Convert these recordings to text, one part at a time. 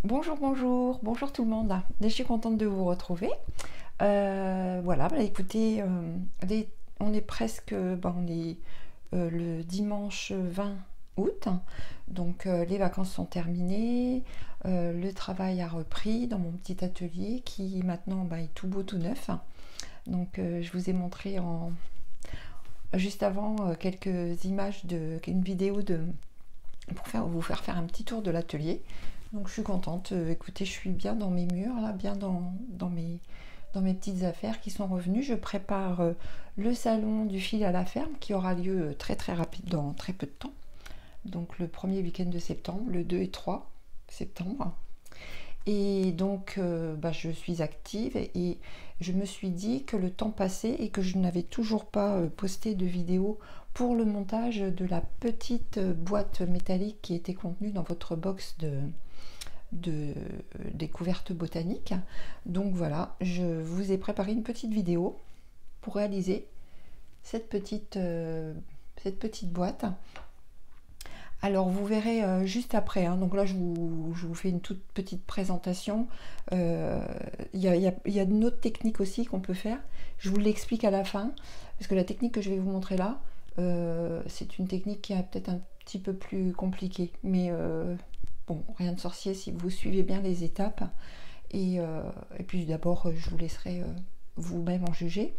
Bonjour, bonjour, bonjour tout le monde. Je suis contente de vous retrouver. Voilà, écoutez, on est presque, on est le dimanche 20 août, donc les vacances sont terminées, le travail a repris dans mon petit atelier qui maintenant est tout beau, tout neuf. Donc je vous ai montré juste avant quelques images une vidéo pour vous faire un petit tour de l'atelier. Donc je suis contente. Écoutez, je suis bien dans mes murs, là, bien dans mes petites affaires qui sont revenues. Je prépare le salon du fil à la ferme qui aura lieu très très rapide dans très peu de temps. Donc le premier week-end de septembre, le 2 et 3 septembre. Et donc je suis active et je me suis dit que le temps passait et que je n'avais toujours pas posté de vidéo pour le montage de la petite boîte métallique qui était contenue dans votre box de découverte botanique. Donc voilà, je vous ai préparé une petite vidéo pour réaliser cette petite boîte. Alors vous verrez juste après, hein. Donc là je vous fais une toute petite présentation. Il y a une autre technique aussi qu'on peut faire. Je vous l'explique à la fin, parce que la technique que je vais vous montrer là, c'est une technique qui est peut-être un petit peu plus compliquée. Mais bon, rien de sorcier si vous suivez bien les étapes. Et puis d'abord, je vous laisserai vous-même en juger.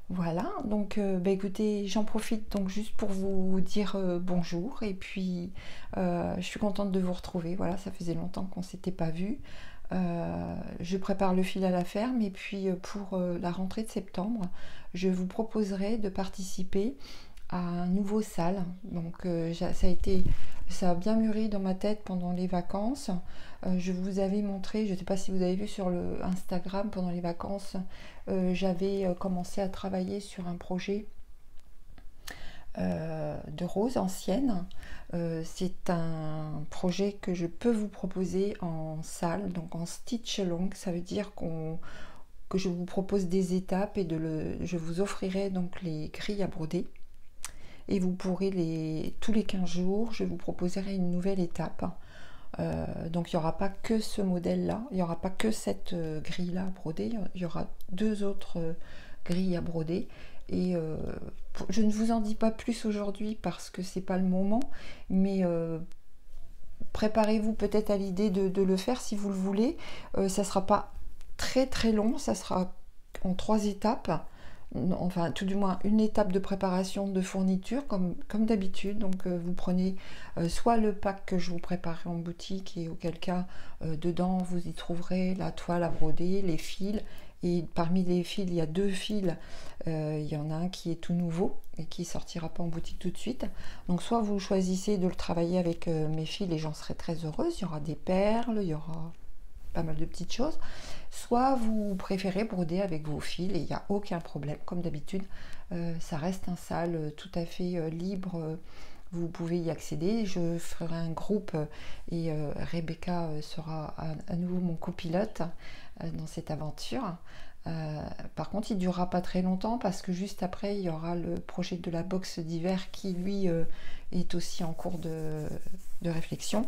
Voilà, donc écoutez, j'en profite donc juste pour vous dire bonjour et puis je suis contente de vous retrouver. Voilà, ça faisait longtemps qu'on ne s'était pas vu. Je prépare le fil à la ferme et puis pour la rentrée de septembre, je vous proposerai de participer à un nouveau salle. Donc ça a bien mûri dans ma tête pendant les vacances. Je vous avais montré, je ne sais pas si vous avez vu sur le Instagram pendant les vacances, j'avais commencé à travailler sur un projet de roses anciennes. C'est un projet que je peux vous proposer en salle, donc en stitch along. Ça veut dire que je vous propose des étapes et je vous offrirai donc les grilles à broder. Et vous pourrez tous les 15 jours, je vous proposerai une nouvelle étape. Donc il n'y aura pas que ce modèle-là, il n'y aura pas que cette grille-là à broder, il y aura deux autres grilles à broder. Et je ne vous en dis pas plus aujourd'hui parce que c'est pas le moment, mais préparez-vous peut-être à l'idée de le faire si vous le voulez. Ça sera pas très très long, ça sera en 3 étapes. Enfin tout du moins une étape de préparation de fourniture comme d'habitude. Donc vous prenez soit le pack que je vous préparerai en boutique et auquel cas dedans vous y trouverez la toile à broder, les fils, et parmi les fils il y a 2 fils, il y en a un qui est tout nouveau et qui sortira pas en boutique tout de suite. Donc soit vous choisissez de le travailler avec mes fils et j'en serai très heureuse, il y aura des perles, il y aura pas mal de petites choses, soit vous préférez broder avec vos fils et il n'y a aucun problème, comme d'habitude. Ça reste un salle tout à fait libre, vous pouvez y accéder. Je ferai un groupe et Rebecca sera à nouveau mon copilote dans cette aventure. Par contre, il ne durera pas très longtemps parce que juste après, il y aura le projet de la box d'hiver qui, lui, est aussi en cours de réflexion.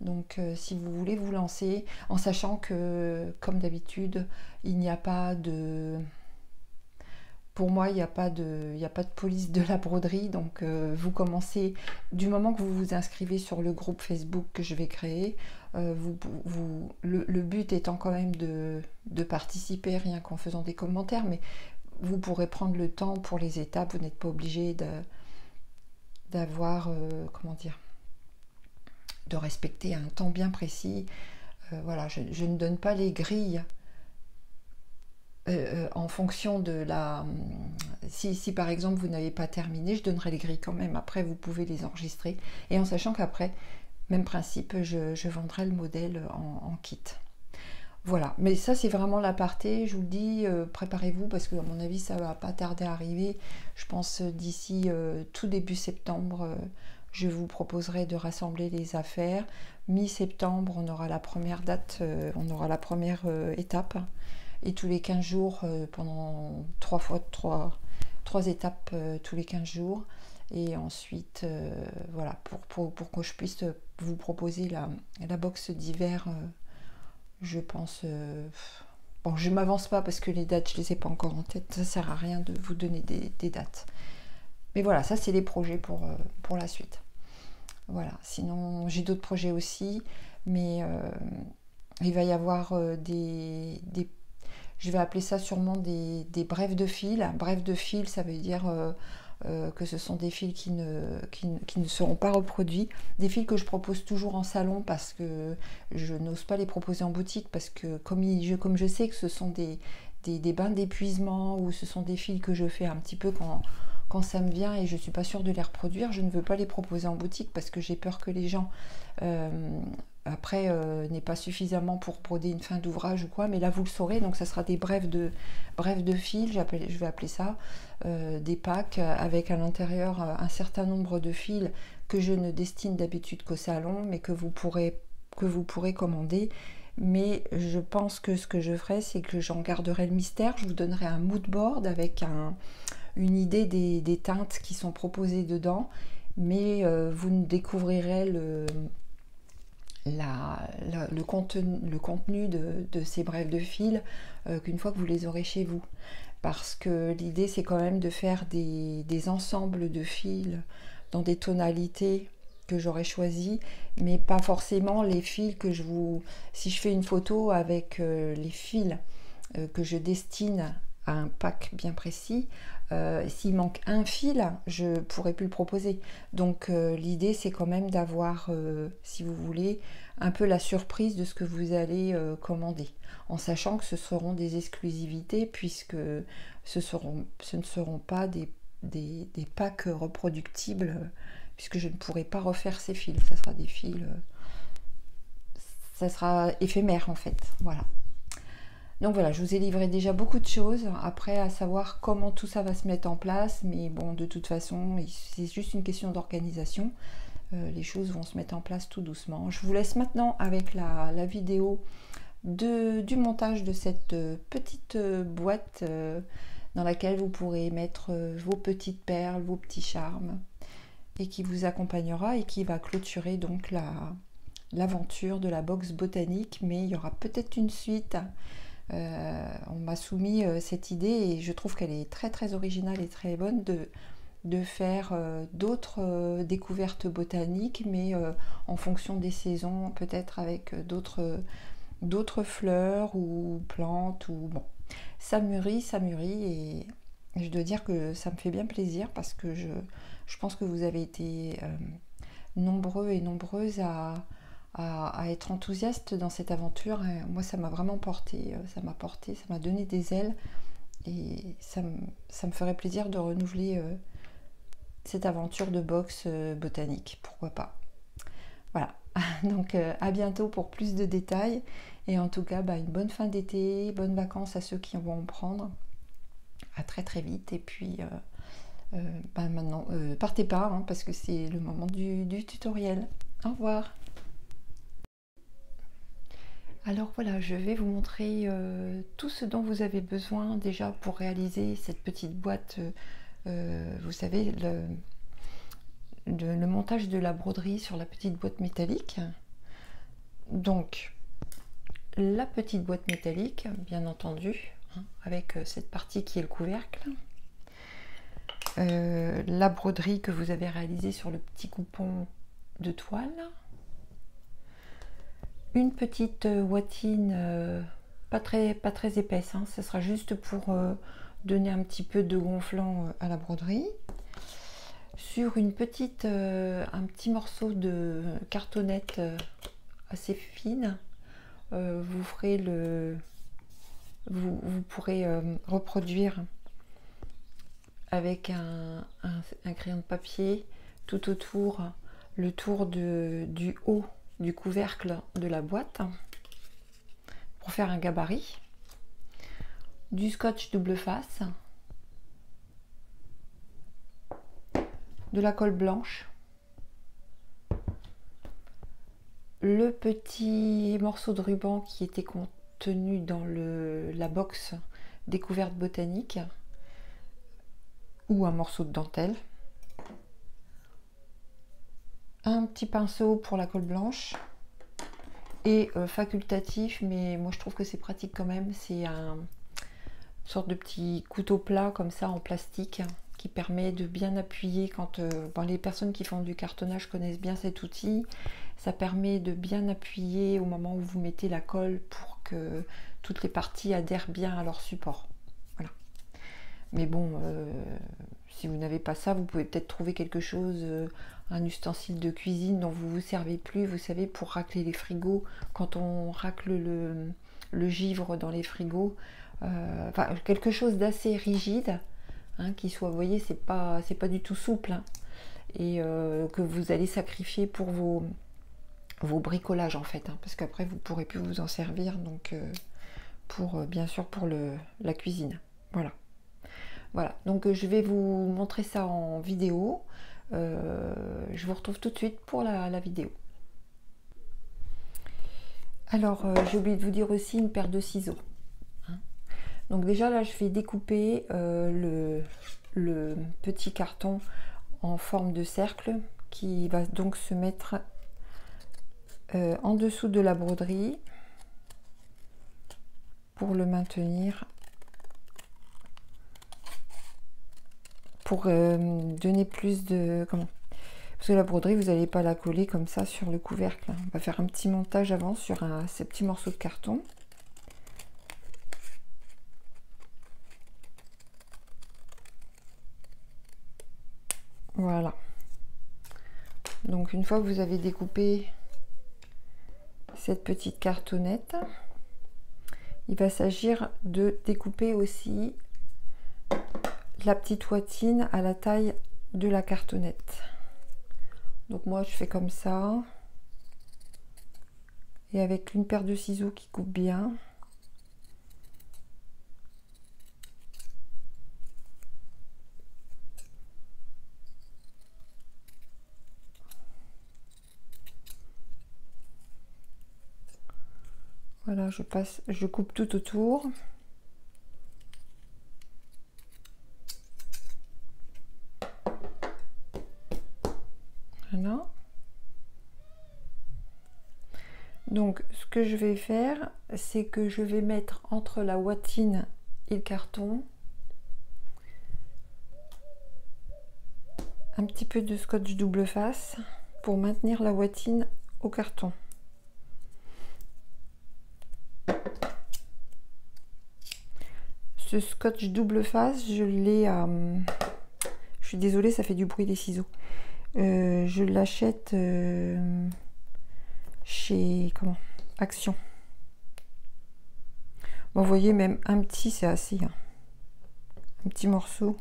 Donc si vous voulez vous lancer, en sachant que, comme d'habitude, il n'y a pas de... Pour moi, il n'y a pas de police de la broderie. Donc vous commencez, du moment que vous vous inscrivez sur le groupe Facebook que je vais créer, le but étant quand même de participer, rien qu'en faisant des commentaires, mais vous pourrez prendre le temps pour les étapes, vous n'êtes pas obligé d'avoir, comment dire, de respecter un temps bien précis. Voilà, je ne donne pas les grilles en fonction de la... Si par exemple vous n'avez pas terminé, je donnerai les grilles quand même. Après, vous pouvez les enregistrer. Et en sachant qu'après, même principe, je vendrai le modèle en kit. Voilà, mais ça c'est vraiment l'aparté, je vous le dis, préparez-vous parce que à mon avis ça va pas tarder à arriver. Je pense d'ici tout début septembre, je vous proposerai de rassembler les affaires. Mi-septembre, on aura la première date, on aura la première étape. Et tous les 15 jours, pendant 3 3 étapes tous les 15 jours. Et ensuite, voilà, pour que je puisse vous proposer la box d'hiver, je pense... bon, je ne m'avance pas parce que les dates, je ne les ai pas encore en tête. Ça ne sert à rien de vous donner des dates. Mais voilà, ça, c'est les projets pour la suite. Voilà, sinon, j'ai d'autres projets aussi. Mais il va y avoir je vais appeler ça sûrement des brèves de fil. Brèves de fil, ça veut dire que ce sont des fils qui ne seront pas reproduits. Des fils que je propose toujours en salon parce que je n'ose pas les proposer en boutique parce que comme je sais que ce sont des bains d'épuisement ou ce sont des fils que je fais un petit peu quand ça me vient et je ne suis pas sûre de les reproduire, je ne veux pas les proposer en boutique parce que j'ai peur que les gens après n'aient pas suffisamment pour broder une fin d'ouvrage ou quoi, mais là vous le saurez, donc ça sera des brèves de fil, je vais appeler ça, des packs avec à l'intérieur un certain nombre de fils que je ne destine d'habitude qu'au salon, mais que vous pourrez commander. Mais je pense que ce que je ferai, c'est que j'en garderai le mystère, je vous donnerai un mood board avec une idée des teintes qui sont proposées dedans, mais vous ne découvrirez le contenu de ces brèves de fil qu'une fois que vous les aurez chez vous. Parce que l'idée, c'est quand même de faire des ensembles de fils dans des tonalités que j'aurais choisies, mais pas forcément les fils que si je fais une photo avec les fils que je destine à un pack bien précis, s'il manque un fil, je ne pourrais plus le proposer. Donc l'idée, c'est quand même d'avoir, si vous voulez, un peu la surprise de ce que vous allez commander, en sachant que ce seront des exclusivités, puisque ce ne seront pas des packs reproductibles, puisque je ne pourrai pas refaire ces fils. Ça sera des fils... ça sera éphémère, en fait. Voilà. Donc voilà, je vous ai livré déjà beaucoup de choses. Après, à savoir comment tout ça va se mettre en place. Mais bon, de toute façon, c'est juste une question d'organisation. Les choses vont se mettre en place tout doucement. Je vous laisse maintenant avec la vidéo du montage de cette petite boîte dans laquelle vous pourrez mettre vos petites perles, vos petits charmes, et qui vous accompagnera et qui va clôturer donc l'aventure de la box botanique. Mais il y aura peut-être une suite. On m'a soumis cette idée et je trouve qu'elle est très très originale et très bonne de faire d'autres découvertes botaniques, mais en fonction des saisons, peut-être avec d'autres fleurs ou plantes. Ou bon, ça mûrit et je dois dire que ça me fait bien plaisir parce que je pense que vous avez été nombreux et nombreuses à être enthousiaste dans cette aventure. Et moi, ça m'a vraiment porté, ça m'a donné des ailes et ça me ferait plaisir de renouveler cette aventure de box botanique, pourquoi pas. Voilà, donc à bientôt pour plus de détails et en tout cas une bonne fin d'été, bonnes vacances à ceux qui vont en prendre, à très très vite et puis maintenant partez pas hein, parce que c'est le moment du tutoriel. Au revoir. Alors voilà, je vais vous montrer tout ce dont vous avez besoin déjà pour réaliser cette petite boîte. Vous savez, le montage de la broderie sur la petite boîte métallique. Donc, la petite boîte métallique, bien entendu, hein, avec cette partie qui est le couvercle. La broderie que vous avez réalisée sur le petit coupon de toile. Une petite ouatine pas très épaisse, hein, ce sera juste pour donner un petit peu de gonflant à la broderie. Sur un petit morceau de cartonnette assez fine, vous pourrez reproduire avec un crayon de papier tout autour, le tour du haut du couvercle de la boîte pour faire un gabarit, du scotch double face, de la colle blanche, le petit morceau de ruban qui était contenu dans la box découverte botanique, ou un morceau de dentelle. Un petit pinceau pour la colle blanche. Et facultatif, mais moi je trouve que c'est pratique quand même, c'est une sorte de petit couteau plat comme ça en plastique qui permet de bien appuyer quand les personnes qui font du cartonnage connaissent bien cet outil. Ça permet de bien appuyer au moment où vous mettez la colle pour que toutes les parties adhèrent bien à leur support. Voilà. Mais bon, si vous n'avez pas ça, vous pouvez peut-être trouver quelque chose, un ustensile de cuisine dont vous ne vous servez plus, vous savez, pour racler les frigos, quand on racle le givre dans les frigos, enfin, quelque chose d'assez rigide, hein, qui soit, vous voyez, c'est pas du tout souple, hein, et que vous allez sacrifier pour vos bricolages en fait, hein, parce qu'après vous ne pourrez plus vous en servir, donc bien sûr pour la cuisine. Voilà. Voilà, donc je vais vous montrer ça en vidéo. Je vous retrouve tout de suite pour la vidéo. Alors, j'ai oublié de vous dire aussi une paire de ciseaux. Hein. Donc déjà là, je vais découper le petit carton en forme de cercle qui va donc se mettre en dessous de la broderie pour le maintenir. Pour donner plus de... Parce que la broderie, vous n'allez pas la coller comme ça sur le couvercle. On va faire un petit montage avant sur ces petits morceaux de carton. Voilà. Donc une fois que vous avez découpé cette petite cartonnette, il va s'agir de découper aussi la petite watine à la taille de la cartonnette. Donc moi je fais comme ça, et avec une paire de ciseaux qui coupe bien. Voilà, je coupe tout autour. Voilà. Donc ce que je vais faire, c'est que je vais mettre entre la watine et le carton un petit peu de scotch double face pour maintenir la watine au carton. Ce scotch double face, je l'ai je suis désolée, ça fait du bruit les ciseaux. Je l'achète chez Action. Bon, vous voyez, même un petit, c'est assez, hein. Un petit morceau.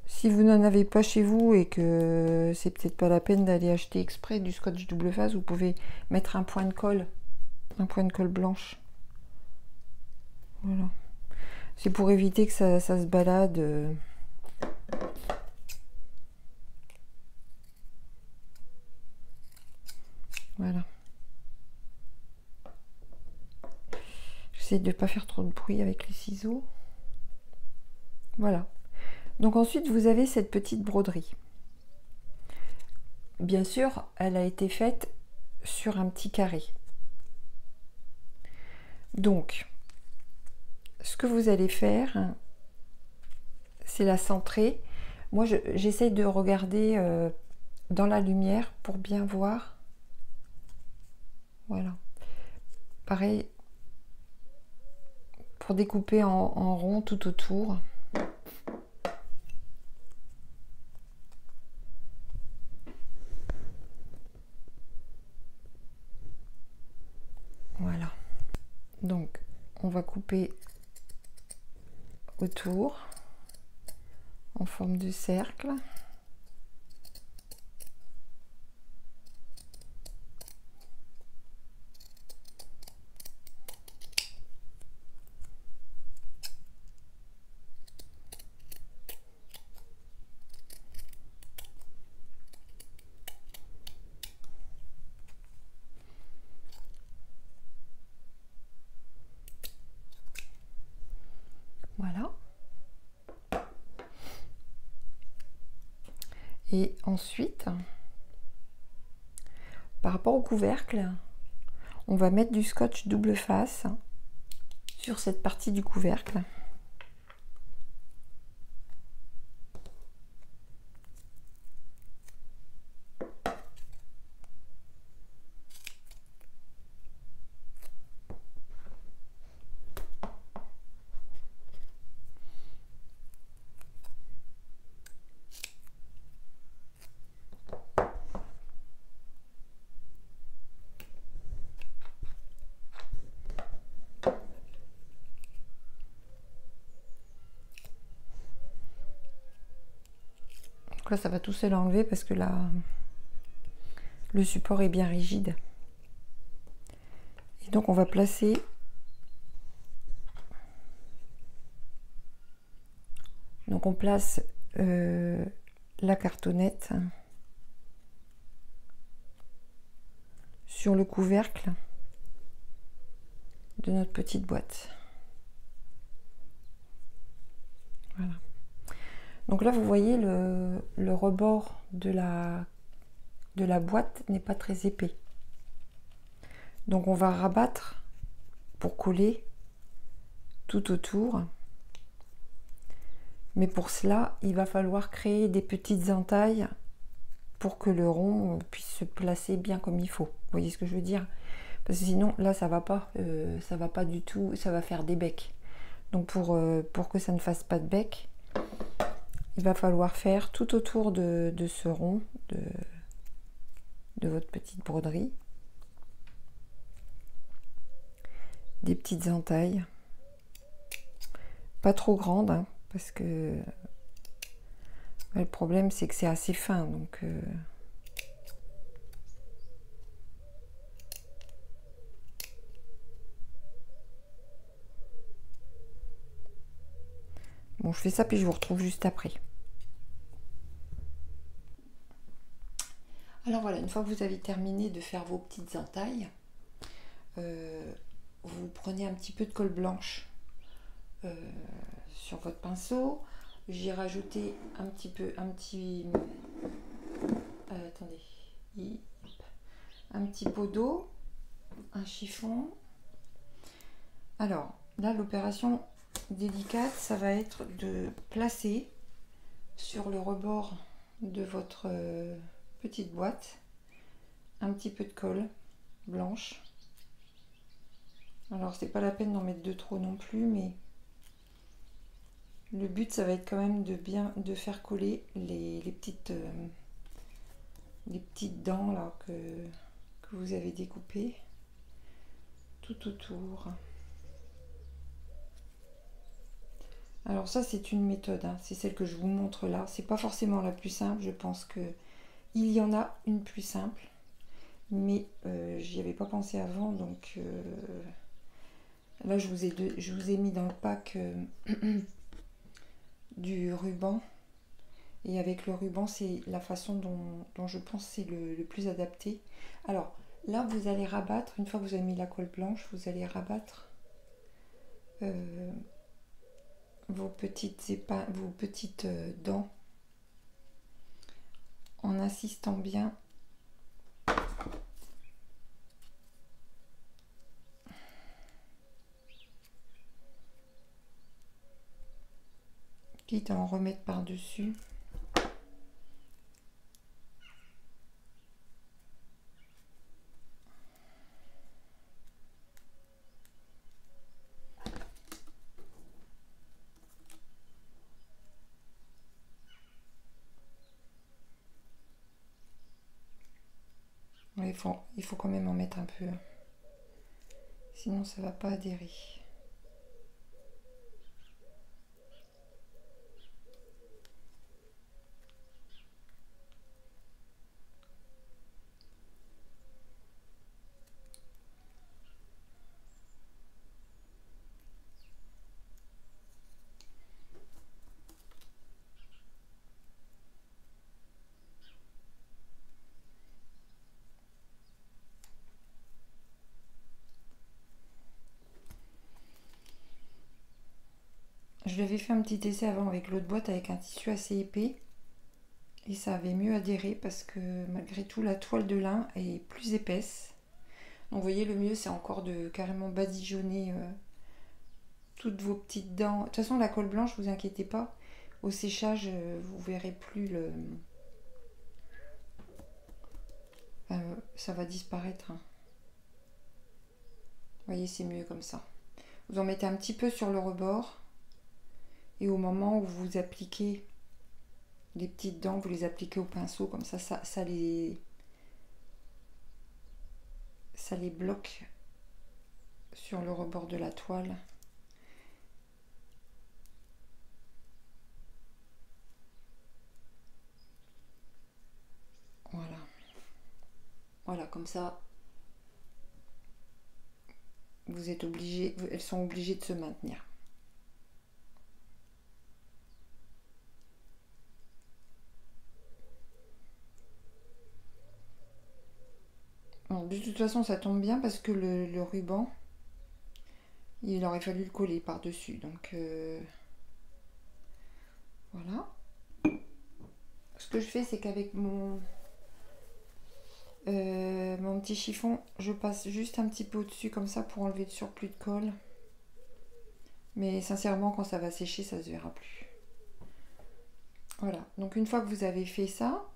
Si vous n'en avez pas chez vous et que c'est peut-être pas la peine d'aller acheter exprès du scotch double face, vous pouvez mettre un point de colle blanche. Voilà. C'est pour éviter que ça se balade. Voilà. J'essaie de ne pas faire trop de bruit avec les ciseaux. Voilà. Donc ensuite, vous avez cette petite broderie. Bien sûr, elle a été faite sur un petit carré. Donc, ce que vous allez faire, c'est la centrer. Moi, j'essaye de regarder dans la lumière pour bien voir. Voilà. Pareil, pour découper en rond tout autour. Voilà. Donc, on va couper autour en forme de cercle. Voilà. Et ensuite, par rapport au couvercle, on va mettre du scotch double face sur cette partie du couvercle. Donc là, ça va tout seul enlever parce que là, le support est bien rigide. Et donc, on va placer on place la cartonnette sur le couvercle de notre petite boîte. Voilà. Donc là, vous voyez, le rebord de la boîte n'est pas très épais. Donc on va rabattre pour coller tout autour. Mais pour cela, il va falloir créer des petites entailles pour que le rond puisse se placer bien comme il faut. Vous voyez ce que je veux dire? Parce que sinon, là, ça va pas du tout, ça va faire des becs. Donc pour que ça ne fasse pas de bec, il va falloir faire tout autour de ce rond de votre petite broderie des petites entailles, pas trop grandes, hein, parce que le problème c'est que c'est assez fin, donc bon, je fais ça puis je vous retrouve juste après. Alors voilà, une fois que vous avez terminé de faire vos petites entailles, vous prenez un petit peu de colle blanche sur votre pinceau. J'ai rajouté attendez, un petit pot d'eau, un chiffon. Alors là, l'opération délicate, ça va être de placer sur le rebord de votre petite boîte un petit peu de colle blanche. Alors c'est pas la peine d'en mettre de trop non plus, mais le but ça va être quand même de faire coller les petites dents là que vous avez découpées tout autour. Alors ça c'est une méthode, hein, c'est celle que je vous montre là. C'est pas forcément la plus simple, je pense que il y en a une plus simple, mais j'y avais pas pensé avant, donc là je vous ai mis dans le pack du ruban, et avec le ruban c'est la façon dont je pense c'est le plus adapté. Alors là vous allez rabattre, une fois que vous avez mis la colle blanche, vous allez rabattre vos petites dents en insistant bien quitte à en remettre par-dessus. Ouais, il faut quand même en mettre un peu, sinon ça va pas adhérer. Je l'avais fait un petit essai avant avec l'autre boîte avec un tissu assez épais Et ça avait mieux adhéré parce que malgré tout la toile de lin est plus épaisse. Donc vous voyez, le mieux c'est encore de carrément badigeonner toutes vos petites dents. De toute façon la colle blanche, vous inquiétez pas, au séchage vous verrez plus le... ça va disparaître. Hein. Vous voyez, c'est mieux comme ça. Vous en mettez un petit peu sur le rebord. Et au moment où vous appliquez les petites dents, vous les appliquez au pinceau. Comme ça les bloque sur le rebord de la toile. Voilà. Voilà, comme ça, vous êtes obligés, elles sont obligées de se maintenir. Bon, de toute façon, ça tombe bien parce que le ruban, il aurait fallu le coller par-dessus. Donc, voilà. Ce que je fais, c'est qu'avec mon petit chiffon, je passe juste un petit peu au-dessus comme ça pour enlever le surplus de colle. Mais sincèrement, quand ça va sécher, ça se verra plus. Voilà. Donc une fois que vous avez fait ça,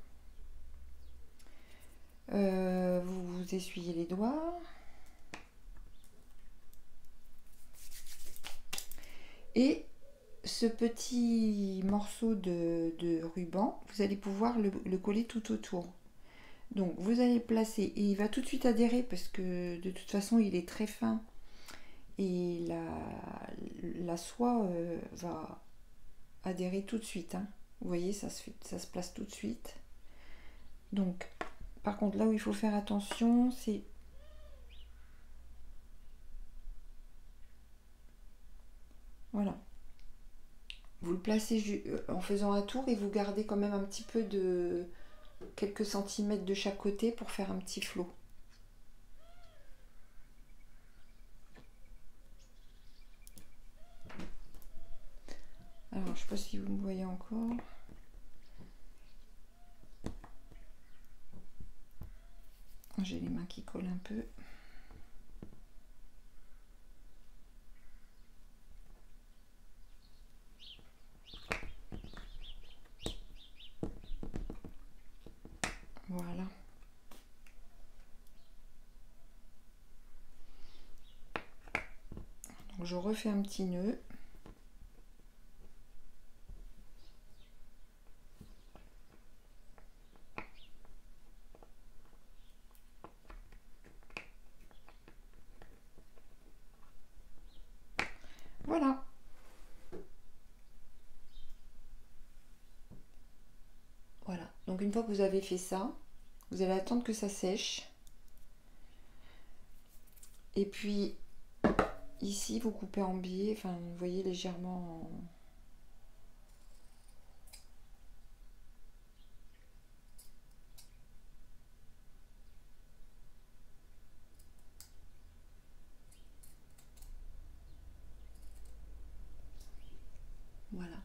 vous vous essuyez les doigts. Et ce petit morceau de ruban, vous allez pouvoir le coller tout autour. Donc vous allez le placer et il va tout de suite adhérer parce que de toute façon il est très fin et la soie va adhérer tout de suite. Hein. Vous voyez, ça se place tout de suite. Donc par contre là où il faut faire attention, c'est voilà. Vous le placez en faisant un tour et vous gardez quand même un petit peu de quelques centimètres de chaque côté pour faire un petit flot. Alors, je ne sais pas si vous me voyez encore. J'ai les mains qui collent un peu. Voilà. Donc, je refais un petit nœud. Voilà. Voilà. Donc une fois que vous avez fait ça, vous allez attendre que ça sèche. Et puis ici, vous coupez en biais, enfin vous voyez légèrement en... Voilà.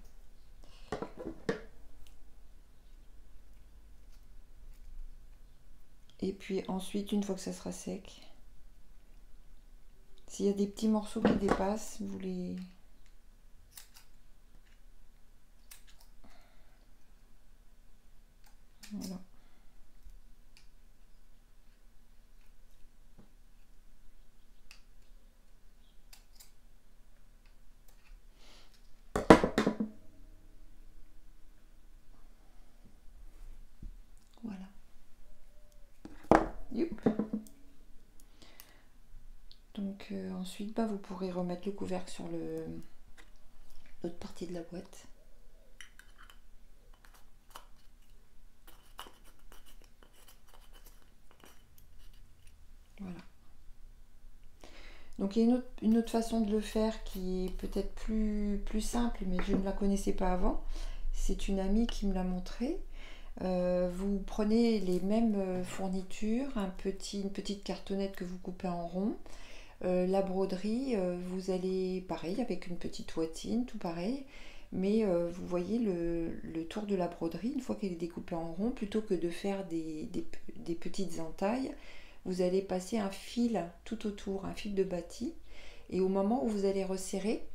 Et puis ensuite, une fois que ça sera sec, s'il y a des petits morceaux qui dépassent, vous les... Voilà. Voilà. Youp. Donc ensuite, vous pourrez remettre le couvercle sur l'autre partie de la boîte. Voilà. Donc il y a une autre façon de le faire qui est peut-être plus simple, mais je ne la connaissais pas avant. C'est une amie qui me l'a montré. Vous prenez les mêmes fournitures, une petite cartonnette que vous coupez en rond. La broderie, vous allez, pareil, avec une petite ouatine, tout pareil, Mais vous voyez le tour de la broderie, une fois qu'elle est découpée en rond, plutôt que de faire des petites entailles, vous allez passer un fil tout autour, un fil de bâti. Et au moment où vous allez resserrer,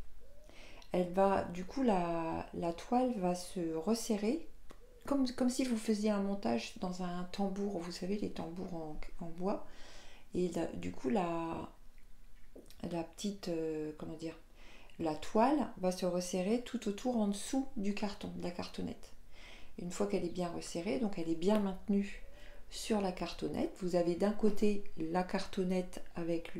elle va, du coup, la toile va se resserrer, comme si vous faisiez un montage dans un tambour, vous savez, les tambours en bois. Et du coup, la petite, comment dire, la toile va se resserrer tout autour en dessous du carton, de la cartonnette. Une fois qu'elle est bien resserrée, donc elle est bien maintenue sur la cartonnette, vous avez d'un côté la cartonnette avec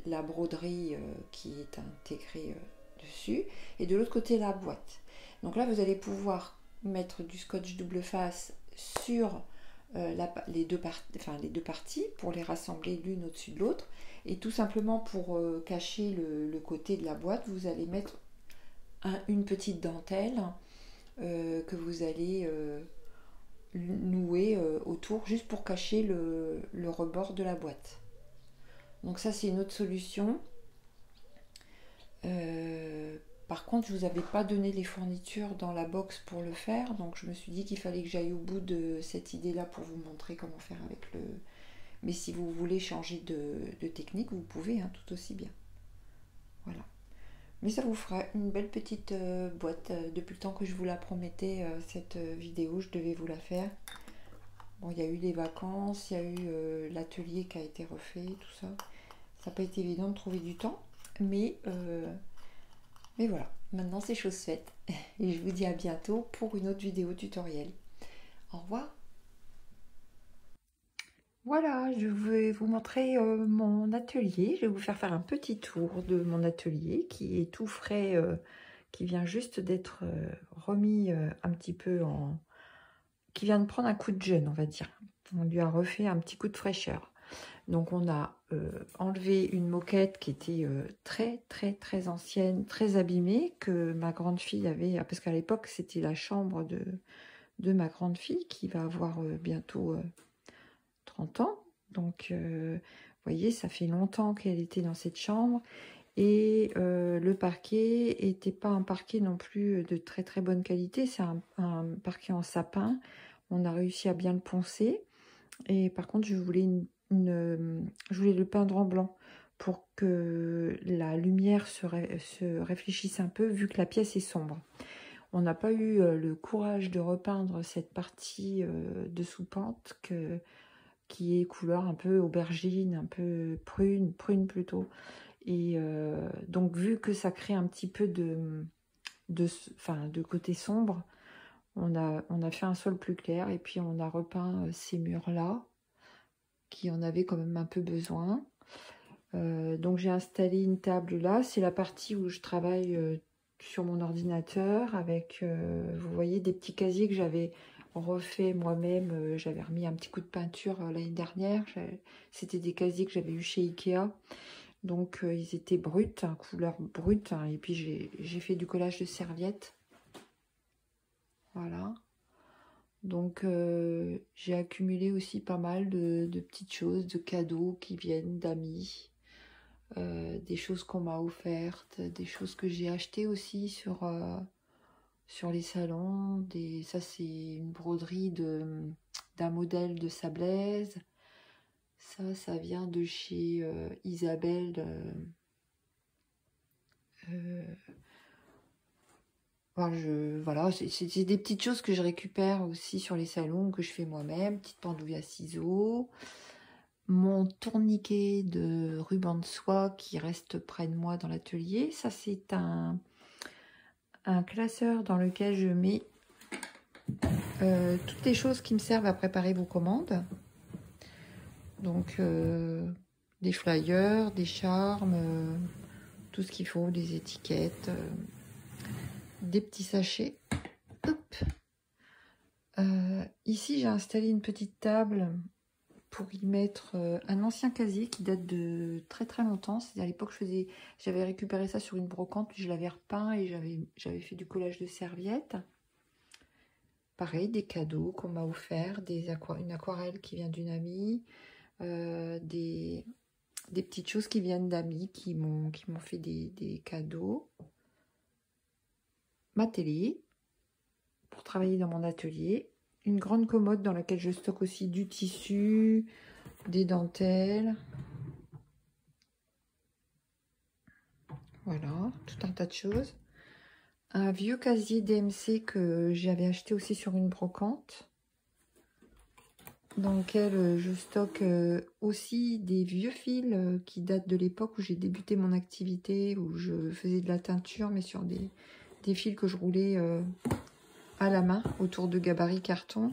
la broderie qui est intégrée dessus, et de l'autre côté la boîte. Donc là, vous allez pouvoir mettre du scotch double face sur les deux parties pour les rassembler l'une au-dessus de l'autre. Et tout simplement pour cacher le côté de la boîte, vous allez mettre une petite dentelle que vous allez nouer autour, juste pour cacher le rebord de la boîte. Donc ça, c'est une autre solution. Par contre, je ne vous avais pas donné les fournitures dans la box pour le faire, donc je me suis dit qu'il fallait que j'aille au bout de cette idée-là pour vous montrer comment faire avec le... Mais si vous voulez changer de technique, vous pouvez, hein, tout aussi bien. Voilà. Mais ça vous fera une belle petite boîte. Depuis le temps que je vous la promettais, cette vidéo, je devais vous la faire. Bon, il y a eu les vacances, il y a eu l'atelier qui a été refait, tout ça. Ça n'a pas été évident de trouver du temps, mais voilà, maintenant c'est chose faite. Et je vous dis à bientôt pour une autre vidéo tutoriel. Au revoir. Voilà, je vais vous montrer mon atelier. Je vais vous faire un petit tour de mon atelier qui est tout frais, qui vient juste d'être remis un petit peu en... qui vient de prendre un coup de jeune, on va dire. On lui a refait un petit coup de fraîcheur. Donc on a enlevé une moquette qui était très ancienne, très abîmée, que ma grande fille avait, parce qu'à l'époque c'était la chambre de ma grande fille qui va avoir bientôt 30 ans. Donc vous voyez, ça fait longtemps qu'elle était dans cette chambre. Et le parquet n'était pas un parquet non plus de très bonne qualité, c'est un parquet en sapin. On a réussi à bien le poncer. Et par contre, je voulais je voulais le peindre en blanc pour que la lumière se réfléchisse un peu, vu que la pièce est sombre. On n'a pas eu le courage de repeindre cette partie de sous-pente qui est couleur un peu aubergine, un peu prune plutôt. Et donc, vu que ça crée un petit peu de côté sombre, on a fait un sol plus clair et puis on a repeint ces murs-là qui en avaient quand même un peu besoin. Donc j'ai installé une table là, c'est la partie où je travaille sur mon ordinateur avec, vous voyez, des petits casiers que j'avais refait moi-même. J'avais remis un petit coup de peinture l'année dernière. C'était des casiers que j'avais eu chez Ikea. Donc ils étaient bruts, hein, couleur brute, hein, et puis j'ai fait du collage de serviettes. Voilà. Donc j'ai accumulé aussi pas mal de petites choses, de cadeaux qui viennent d'amis, des choses qu'on m'a offertes, des choses que j'ai achetées aussi sur les salons. Ça c'est une broderie d'un modèle de Sablaise. Ça vient de chez Isabelle. Voilà, c'est des petites choses que je récupère aussi sur les salons, que je fais moi-même. Petite pendouille à ciseaux. Mon tourniquet de ruban de soie qui reste près de moi dans l'atelier. Ça, c'est un classeur dans lequel je mets toutes les choses qui me servent à préparer vos commandes. Donc, des flyers, des charmes, tout ce qu'il faut, des étiquettes, des petits sachets. Hop. Ici, j'ai installé une petite table pour y mettre un ancien casier qui date de très longtemps. C'est à l'époque, j'avais récupéré ça sur une brocante, puis je l'avais repeint et j'avais fait du collage de serviettes. Pareil, des cadeaux qu'on m'a offert, une aquarelle qui vient d'une amie, des petites choses qui viennent d'amis qui m'ont fait des cadeaux. ma télé pour travailler dans mon atelier. Une grande commode dans laquelle je stocke aussi du tissu, des dentelles. Voilà, tout un tas de choses. Un vieux casier DMC que j'avais acheté aussi sur une brocante, dans lequel je stocke aussi des vieux fils qui datent de l'époque où j'ai débuté mon activité, où je faisais de la teinture, mais sur des fils que je roulais à la main autour de gabarits carton.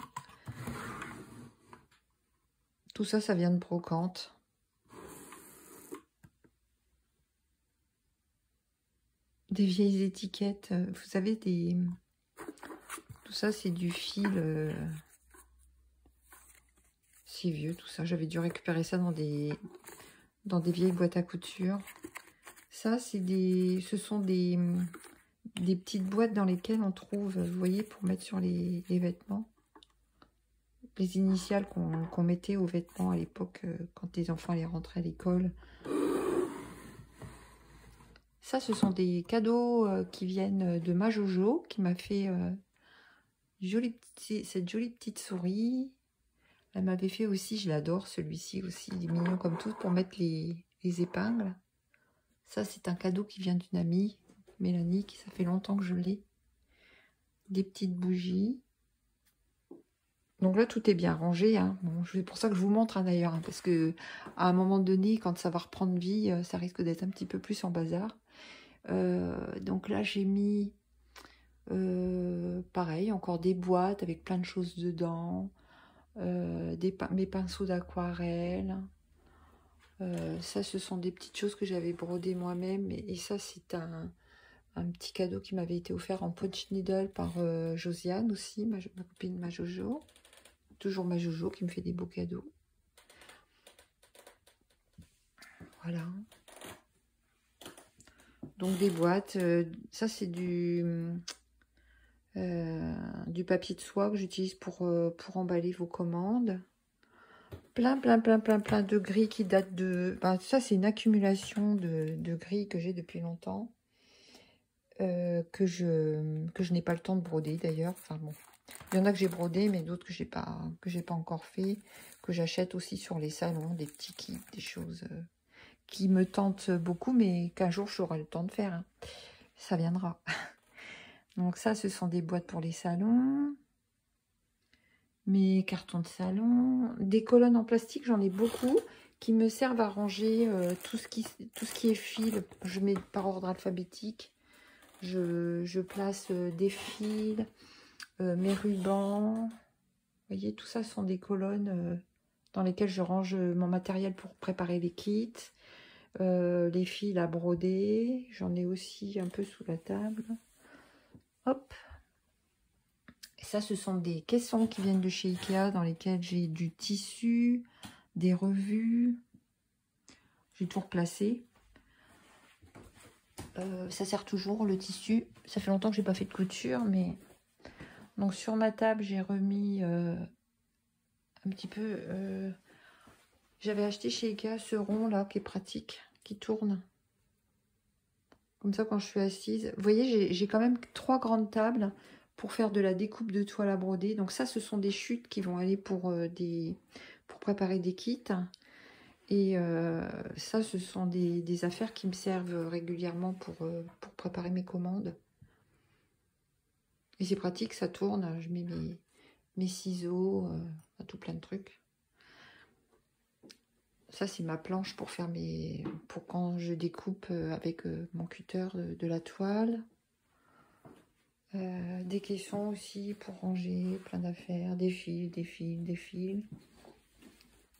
Tout ça, ça vient de brocante. Des vieilles étiquettes, vous savez, tout ça, c'est du fil. C'est vieux tout ça. J'avais dû récupérer ça dans des vieilles boîtes à couture. Ça, ce sont des petites boîtes dans lesquelles on trouve, vous voyez, pour mettre sur les vêtements. Les initiales qu'on mettait aux vêtements à l'époque, quand les enfants allaient rentrer à l'école. Ça, ce sont des cadeaux qui viennent de ma Jojo, qui m'a fait cette jolie petite souris. Elle m'avait fait aussi, je l'adore celui-ci aussi, il est mignon comme tout, pour mettre les épingles. Ça, c'est un cadeau qui vient d'une amie, Mélanie, qui ça fait longtemps que je l'ai. Des petites bougies. Donc là, tout est bien rangé. Hein. Bon, c'est pour ça que je vous montre d'ailleurs, hein, parce que à un moment donné, quand ça va reprendre vie, ça risque d'être un petit peu plus en bazar. Donc là, j'ai mis, pareil, encore des boîtes avec plein de choses dedans. Mes pinceaux d'aquarelle. Ça, ce sont des petites choses que j'avais brodées moi-même. Et ça, c'est un petit cadeau qui m'avait été offert en punch needle par Josiane aussi, ma copine, ma Jojo. Toujours ma Jojo qui me fait des beaux cadeaux. Voilà. Donc des boîtes. Ça, c'est du papier de soie que j'utilise pour emballer vos commandes. Plein de gris qui datent de... Ben, ça, c'est une accumulation de gris que j'ai depuis longtemps. Que je n'ai pas le temps de broder d'ailleurs. Enfin bon, il y en a que j'ai brodé, mais d'autres que j'ai pas encore fait. Que j'achète aussi sur les salons, des petits kits, des choses qui me tentent beaucoup, mais qu'un jour j'aurai le temps de faire. Hein. Ça viendra. Donc ça, ce sont des boîtes pour les salons. Mes cartons de salon. Des colonnes en plastique, j'en ai beaucoup, qui me servent à ranger tout ce qui est fil. Je mets par ordre alphabétique. Je place des fils, mes rubans. Vous voyez, tout ça sont des colonnes dans lesquelles je range mon matériel pour préparer les kits. Les fils à broder. J'en ai aussi un peu sous la table. Hop. Et ça, ce sont des caissons qui viennent de chez Ikea dans lesquels j'ai du tissu, des revues. J'ai tout replacé. Ça sert toujours, le tissu. Ça fait longtemps que j'ai pas fait de couture, mais... Donc sur ma table, j'ai remis un petit peu... J'avais acheté chez Ikea ce rond là, qui est pratique, qui tourne. Comme ça, quand je suis assise... Vous voyez, j'ai quand même 3 grandes tables pour faire de la découpe de toile à broder. Donc ça, ce sont des chutes qui vont aller pour préparer des kits. Et ça, ce sont des affaires qui me servent régulièrement pour préparer mes commandes. Et c'est pratique, ça tourne. Je mets mes ciseaux, tout plein de trucs. Ça, c'est ma planche pour faire pour quand je découpe avec mon cutter de la toile. Des caissons aussi pour ranger, plein d'affaires, des fils.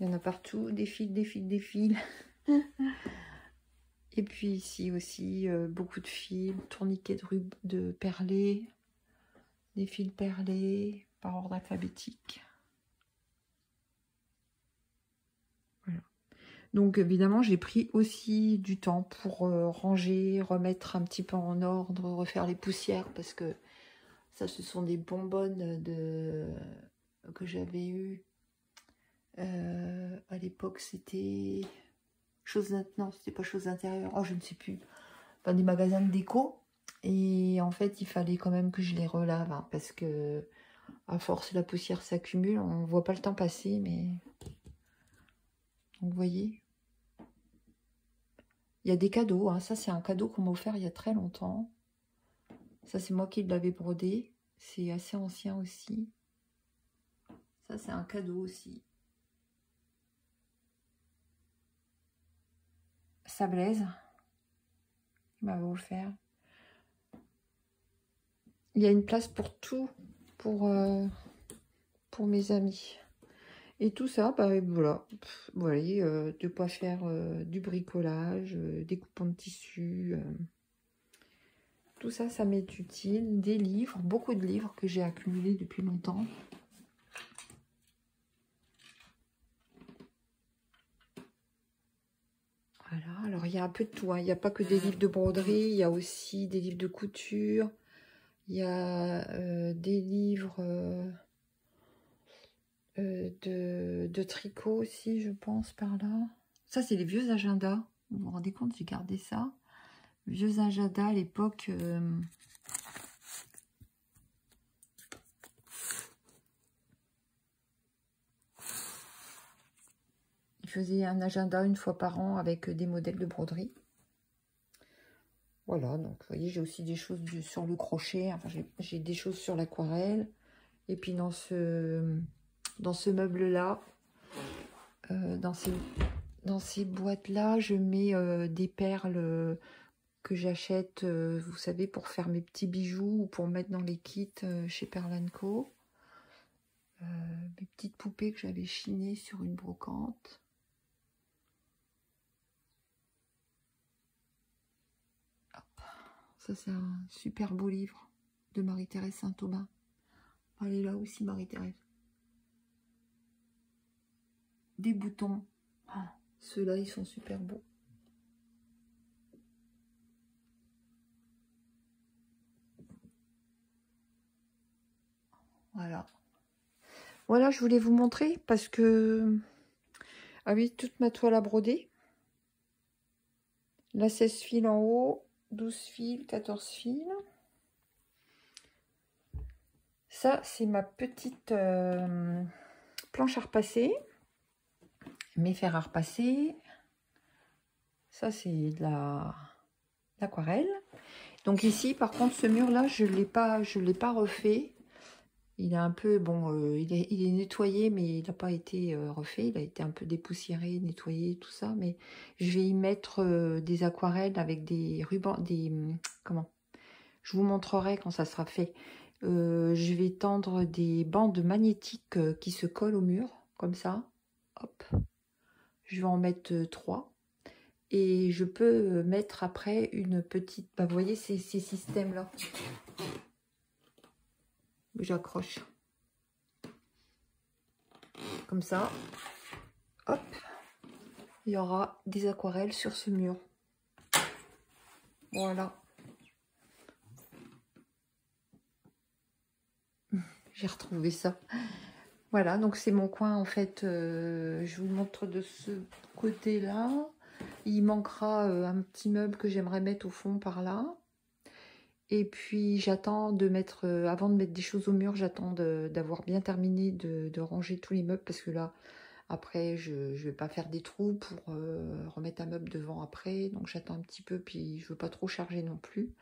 Il y en a partout, des fils. Et puis ici aussi, beaucoup de fils, tourniquets de perlés, des fils perlés par ordre alphabétique. Voilà. Donc évidemment, j'ai pris aussi du temps pour ranger, remettre un petit peu en ordre, refaire les poussières, parce que ça, ce sont des bonbonnes que j'avais eues. À l'époque, c'était non, c'était pas chose d'intérieur. Oh, je ne sais plus. Enfin, des magasins de déco. Et en fait, il fallait quand même que je les relave, hein, parce que à force, la poussière s'accumule. On ne voit pas le temps passer, mais... Donc, vous voyez, il y a des cadeaux. Hein. Ça, c'est un cadeau qu'on m'a offert il y a très longtemps. Ça, c'est moi qui l'avais brodé. C'est assez ancien aussi. Ça, c'est un cadeau aussi. Ça Blaise, il m'avait offert. Il y a une place pour tout, pour mes amis. Et tout ça, bah voilà. Vous voyez, de quoi faire du bricolage, des coupons de tissu. Tout ça, ça m'est utile. Des livres, beaucoup de livres que j'ai accumulés depuis longtemps. Voilà, alors il y a un peu de tout. Hein. Il n'y a pas que des livres de broderie, il y a aussi des livres de couture. Il y a des livres de tricot aussi, je pense, par là. Ça, c'est les vieux agendas. Vous vous rendez compte, j'ai gardé ça. Vieux agendas à l'époque. Il faisait un agenda une fois par an avec des modèles de broderie. Voilà, donc vous voyez, j'ai aussi des choses sur le crochet. Enfin, j'ai des choses sur l'aquarelle. Et puis dans ce meuble-là, dans ces boîtes-là, je mets des perles que j'achète, vous savez, pour faire mes petits bijoux ou pour mettre dans les kits chez Pearl & Co. Mes petites poupées que j'avais chinées sur une brocante. Hop. Ça, c'est un super beau livre de Marie-Thérèse Saint-Aubin. Elle est là aussi, Marie-Thérèse. Des boutons. Oh, ceux-là, ils sont super beaux. Voilà. Voilà, je voulais vous montrer parce que... Ah oui, toute ma toile à broder. La 16 fils en haut, 12 fils, 14 fils. Ça, c'est ma petite planche à repasser. Mes fers à repasser. Ça, c'est de l'aquarelle. Donc ici, par contre, ce mur-là, je l'ai pas refait. Il est un peu, bon, il est nettoyé, mais il n'a pas été refait. Il a été un peu dépoussiéré, nettoyé, tout ça. Mais je vais y mettre des aquarelles avec des rubans, comment? Je vous montrerai quand ça sera fait. Je vais tendre des bandes magnétiques qui se collent au mur, comme ça. Hop. Je vais en mettre 3. Et je peux mettre après une petite... Bah, vous voyez ces systèmes-là. J'accroche. Comme ça. Hop. Il y aura des aquarelles sur ce mur. Voilà. J'ai retrouvé ça. Voilà, donc c'est mon coin en fait. Je vous montre de ce côté-là. Il manquera un petit meuble que j'aimerais mettre au fond par là. Et puis j'attends de mettre, avant de mettre des choses au mur, j'attends d'avoir bien terminé de ranger tous les meubles. Parce que là, après, je ne vais pas faire des trous pour remettre un meuble devant après. Donc j'attends un petit peu, puis je ne veux pas trop charger non plus.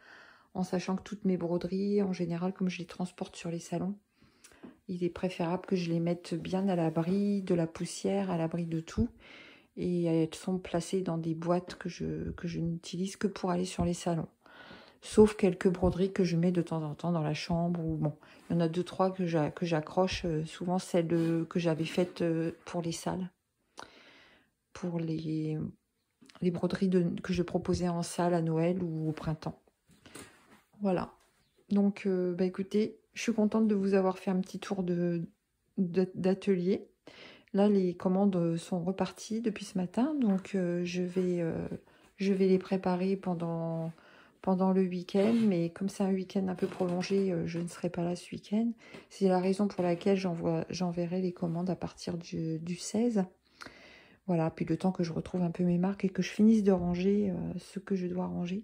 En sachant que toutes mes broderies, en général, comme je les transporte sur les salons, il est préférable que je les mette bien à l'abri de la poussière, à l'abri de tout. Et elles sont placées dans des boîtes que je n'utilise que pour aller sur les salons. Sauf quelques broderies que je mets de temps en temps dans la chambre. Ou bon, il y en a 2-3 que j'accroche. Souvent celles que j'avais faites pour les salles. Pour les broderies que je proposais en salle à Noël ou au printemps. Voilà. Donc, bah écoutez, je suis contente de vous avoir fait un petit tour d'atelier. Là, les commandes sont reparties depuis ce matin, donc je vais les préparer pendant le week-end. Mais comme c'est un week-end un peu prolongé, je ne serai pas là ce week-end. C'est la raison pour laquelle j'enverrai les commandes à partir du 16. Voilà, puis le temps que je retrouve un peu mes marques et que je finisse de ranger ce que je dois ranger.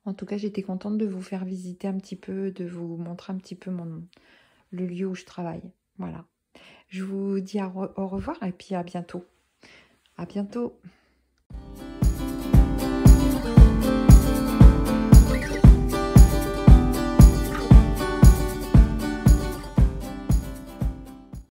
En tout cas, j'étais contente de vous faire visiter un petit peu, de vous montrer un petit peu le lieu où je travaille. Voilà. Je vous dis au revoir et puis à bientôt. À bientôt.